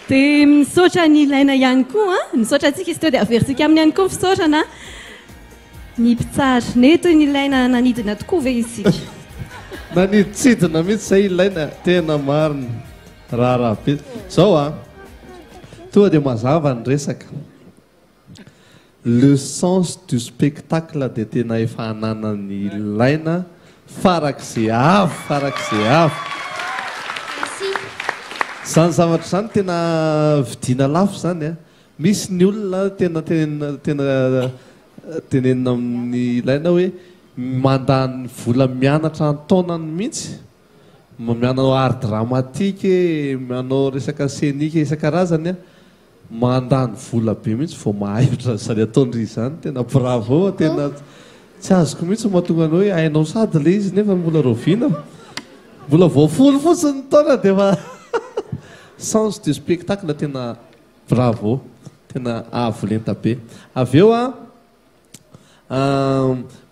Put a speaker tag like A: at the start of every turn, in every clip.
A: dia misaotra ny ilaina ihany koa misaotra antsika izy teo dia averintsika amin'ny ihany koa fisaotrana ny mpitsary neto ny ilaina nanidina tokoa ve isika
B: naniditsidina mihitsy zay ilaina tena marina raharaha be zao tonga dia mazava ny resaka le sens du spectacle dia tena efa hananany ilaina farak'izay avo zany zavatra zany tena vidiana lafo zany misy ny olona tena tenenina amin'ny ilaina hoe mandany vola mianatra antaonany mihitsy mianao art dramatique mianao resaka scénique isan-karazany mandany vola be mihitsy vao mahaitra zany ataondry izany tena bravo tena tsy azoko mihitsy mahatonga anao hoe hainao sady le izy nefa mbola roviana mbola voafolo fotsiny taona dia fa sens du spectacle tena bravo tena avolenta be avy eo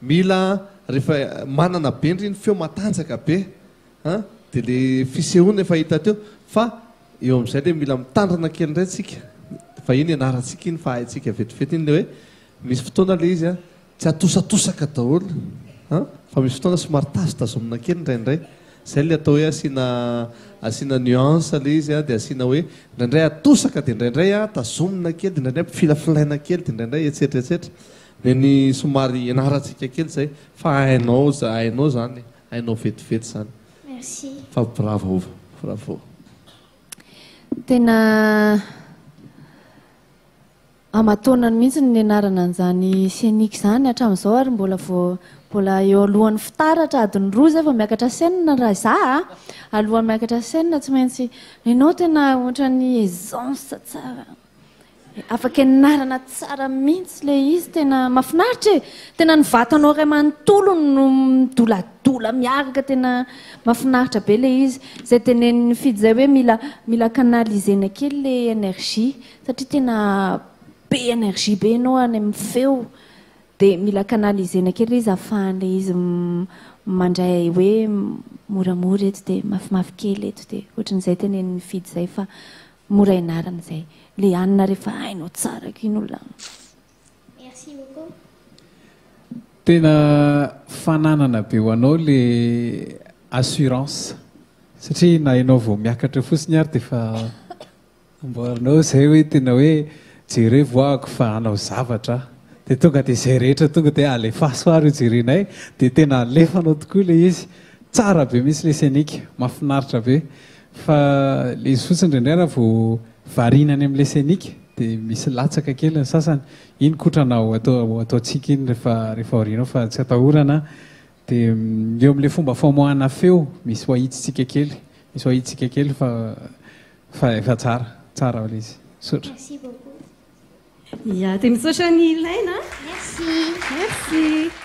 B: mila rehefa manana be ndriny feo matanjaka be dia le fisehoana efa hita teo fa eo amin'izay le mila mitandrina kely indray tsika fa iny ianarantsika iny fa haitsika vetivety iny le hoe misy fotoana le izy tsy atosatosaka daholo fa misy fotoana somary tazotazomina kely indraindray zay le atao hoe asiana nuance le izy dia asiana hoe indraindray atosaka dia indraindray tazomina kely dia indraindray filafilaina kely dia indraindray etsetraetsetra ny somary ianarantsika kely zay fa hainao zany hainao vetivety zany fa bravo
C: tena amatonany mihitsy ny anarana an'izany scénique zany hatramin'izao ary mbola eo alohan'ny fitaratra adiny roa zay fa miakatra scène raha za alohan'ny miakatra scène tsy maintsy ianao tena ohatrany aisance tsara afaka anarana tsara mihitsy le izy tena mahafinaritra tena ny vatanao ray manontolo no midoladola miaraka tena mahafinaritra be le izy zay teneniny fidy zay hoe mila canalisena kely le énergie satria tena be énergie be ianao any amin'ny feo dia mila canalisena kely izy ahafahan'le izy mandray hoe moramora eto dia mafimafy kely eto dia ohatran'izay teneniny fidy zay fa mora ianarana zay le anina rehefa hainao tsara iny olona
D: tena fananana be ho anao le assurance satria na ianao vao miakatra fotsiny ary dia fa amboarinao zay hoe tena hoe jere voako fa hanao zavatra dia tonga dia zay rehetra tonga dia alefaso ary io jerenay dia tena alefanao tokoa le izy tsara be misy le scénique mahafinaritra be fa le izy fotsiny indraindray raha vao varinany amin'le scénique dia misy latsaka kely ny sasany iny kotranao ataontsika iny rehefa aorianao fa tsy atahorana dia eo amin'le fomba famoahana feo misy hoahitsitsika kely fa efa tsara le izy sotra
A: dia misaotra ny ilaina merci